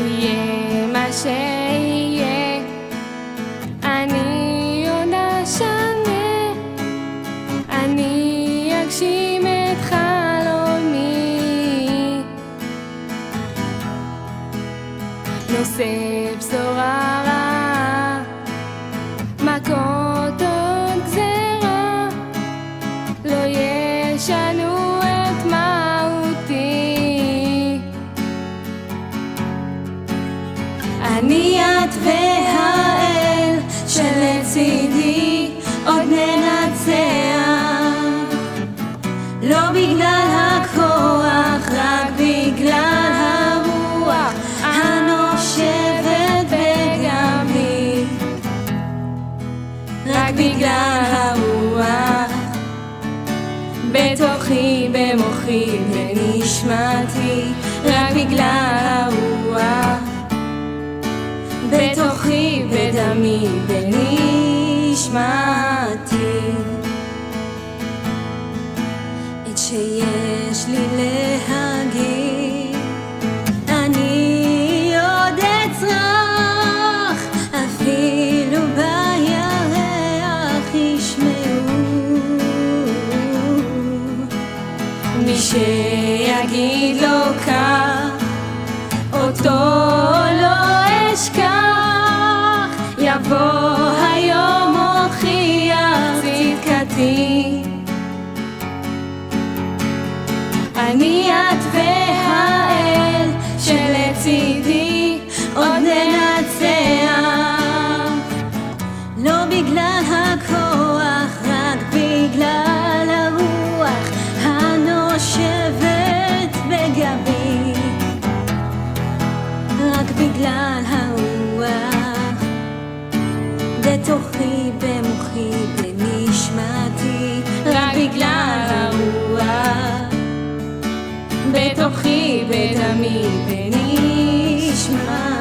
יהיה מה שיהיה, אני עוד אשנה, אני אגשים את חלומי, נושא בשורה רעה, מכות עוד גזרה, לא ישנו את מהותי. אני את והאל שלצידי עוד ננצח, לא בגלל הכוח, רק בגלל הרוח הנושבת בגבי, רק בגלל הרוח בתוכי, במוחי, בנשמתי, רק בגלל הרוח בתוכי, בדמי, בנשמתי. את שיש לי להגיד אני עוד אצרח, אפילו בירח ישמעו. מי שיגיד לו כך, אותו לא אשכח, יבוא היום הוכיח צדקתי. אני את והאל שלצידי עוד ננצח, לא בגלל הכוח, רק בגלל הרוח הנושבת בגבי, רק בגלל הרוח בתוכי, במוחי, בנשמתי, רק בגלל הרוח בתוכי, בדמי, בנשמתי.